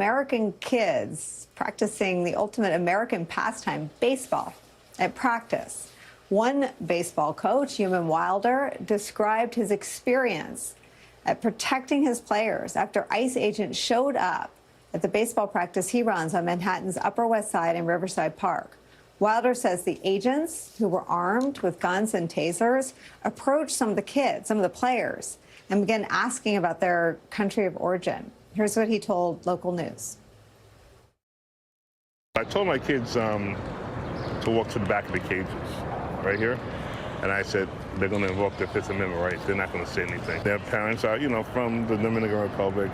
American kids practicing the ultimate American pastime, baseball, at practice. One baseball coach, Human Wilder, described his experience at protecting his players after ICE agents showed up at the baseball practice he runs on Manhattan's Upper West Side and Riverside Park. Wilder says the agents, who were armed with guns and tasers, approached some of the kids, some of the players, and began asking about their country of origin. Here's what he told local news. I told my kids to walk to the back of the cages, right here. And I said, they're going to invoke their Fifth Amendment rights. They're not going to say anything. Their parents are, from the Dominican Republic,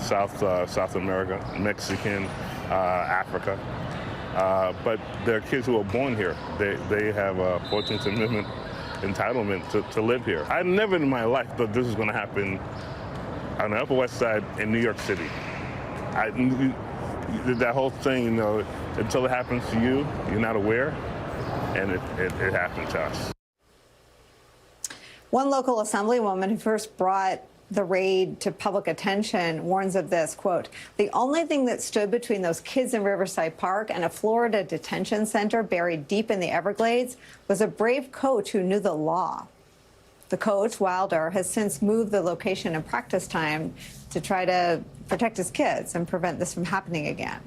South America, Mexican, Africa. But they're kids who are born here. They have a 14th Amendment entitlement to live here. I never in my life thought this was going to happen on the Upper West Side in New York City. That whole thing, until it happens to you, you're not aware, and it happened to us. One local assemblywoman who first brought the raid to public attention warns of this, quote, "The only thing that stood between those kids in Riverside Park and a Florida detention center buried deep in the Everglades was a brave coach who knew the law." The coach, Wilder, has since moved the location and practice time to try to protect his kids and prevent this from happening again.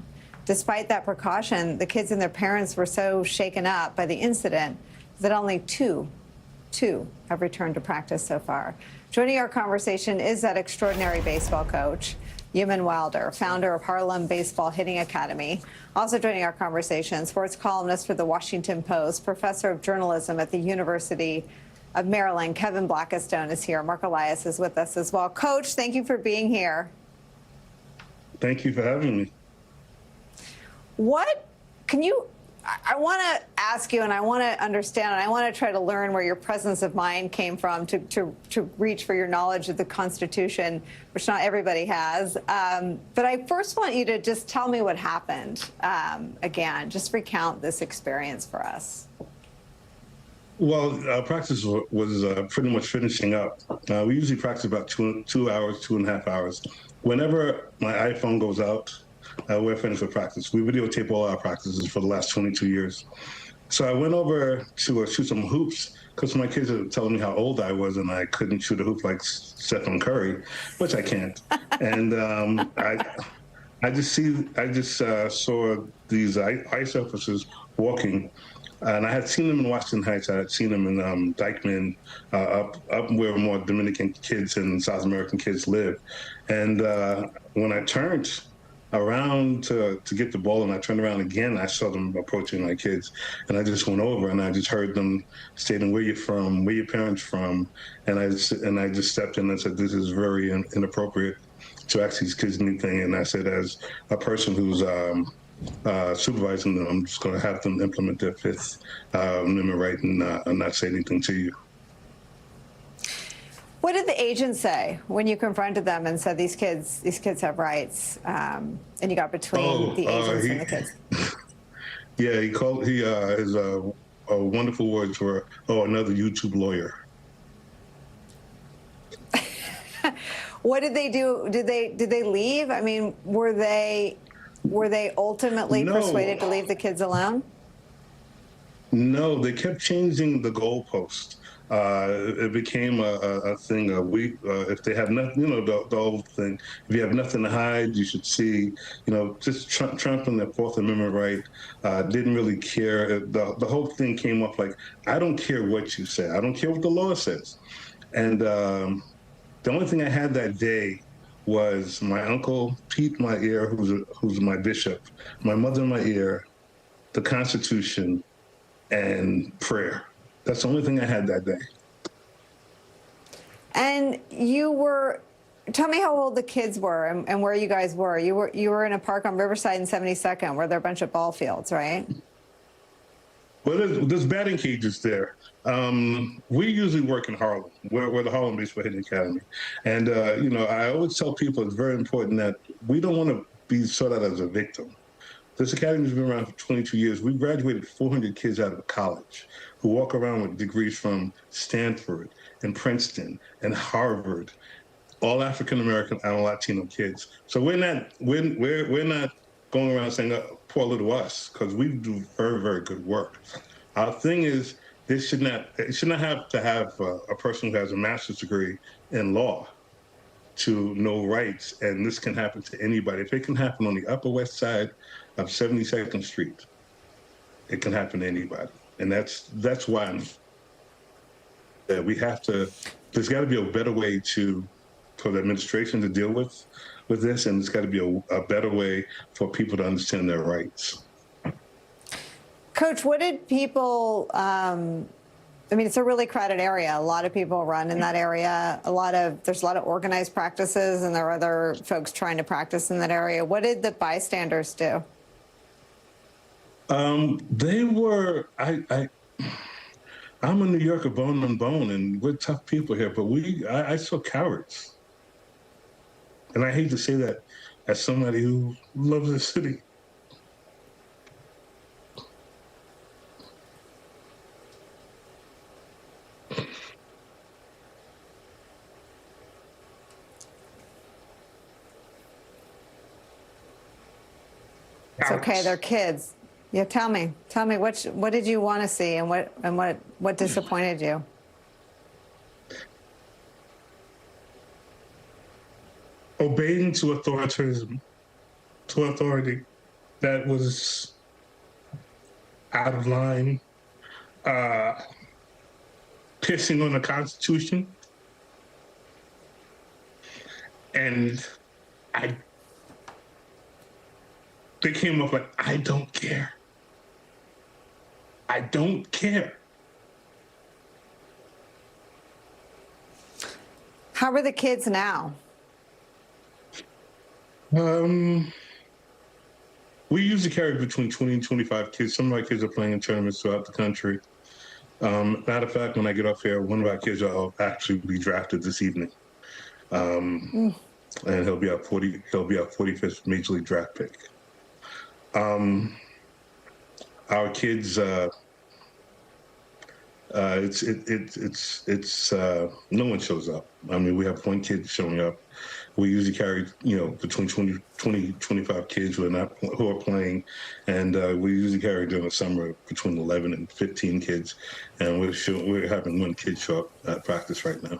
Despite that precaution, the kids and their parents were so shaken up by the incident that only two have returned to practice so far. Joining our conversation is that extraordinary baseball coach, Human Wilder, founder of Harlem Baseball Hitting Academy. Also joining our conversation, sports columnist for the Washington Post, professor of journalism at the University of Maryland, Kevin Blackistone is here. Mark Elias is with us as well. Coach, thank you for being here. Thank you for having me. I want to ask you, and I want to understand, and I want to try to learn where your presence of mind came from to reach for your knowledge of the Constitution, which not everybody has. But I first want you to just tell me what happened again. Just recount this experience for us. Well, our practice was pretty much finishing up. We usually practice about 2 hours, 2.5 hours. Whenever my iPhone goes out, we're finished with practice. We videotape all our practices for the last 22 years. So I went over to shoot some hoops because my kids were telling me how old I was and I couldn't shoot a hoop like Stephen Curry, which I can't. And I just saw these ICE officers walking. And I had seen them in Washington Heights. I had seen them in Dykeman, up where more Dominican kids and South American kids live. And when I turned around to get the ball and I turned around again, I saw them approaching my kids. And I just went over and I just heard them stating, "Where you from? Where your parents from?" And I just stepped in and said, "This is very inappropriate to ask these kids anything." And I said, as a person who's supervising them, I'm just going to have them implement their Fifth Amendment right and not say anything to you. What did the agent say when you confronted them and said these kids have rights, and you got between the agents and the kids? Yeah, his wonderful words were, "Oh, another YouTube lawyer." What did they do? Did they leave? I mean, were they ultimately persuaded to leave the kids alone? No, they kept changing the goalpost. It became a thing. If they have nothing, the old thing. If you have nothing to hide, you should see. Just trampling the Fourth Amendment right. Didn't really care. The whole thing came up like, I don't care what you say. I don't care what the law says. And the only thing I had that day was my uncle Pete in my ear, who's my bishop, my mother in my ear, the Constitution, and prayer. That's the only thing I had that day. And tell me how old the kids were and where you guys were. You were in a park on Riverside and 72nd where there are a bunch of ball fields, right? Well, there's batting cages there. We usually work in Harlem. We're the Harlem Baseball Hitting Academy. And, I always tell people it's very important that we don't want to be sought out as a victim. This academy's been around for 22 years. We graduated 400 kids out of college who walk around with degrees from Stanford and Princeton and Harvard, all African American and Latino kids. So we're not going around saying poor little us, because we do very, very good work. Our thing is, it should not have to have a person who has a master's degree in law to know rights, and this can happen to anybody. If it can happen on the Upper West Side of 72nd Street, it can happen to anybody, and that's why we have to. There's got to be a better way for the administration to deal with this, and there's got to be a better way for people to understand their rights. Coach, what did people? I mean, it's a really crowded area. A lot of people run in that area. There's a lot of organized practices, and there are other folks trying to practice in that area. What did the bystanders do? They were. I'm a New Yorker, bone and bone, and we're tough people here. But I saw cowards, and I hate to say that as somebody who loves the city. It's okay. They're kids. Yeah, tell me what did you want to see, and what disappointed you? Obeying to authoritarism, to authority that was out of line, pissing on the Constitution, and they came up like, I don't care. I don't care. How are the kids now? We usually carry between 20 and 25 kids. Some of my kids are playing in tournaments throughout the country. Matter of fact, when I get off here, one of our kids will actually be drafted this evening. And he'll be our 45th Major League draft pick. Our kids, it's no one shows up. I mean, we have one kid showing up. We usually carry, between 20, 25 kids who are playing, and we usually carry during the summer between 11 and 15 kids, and we're having one kid show up at practice right now.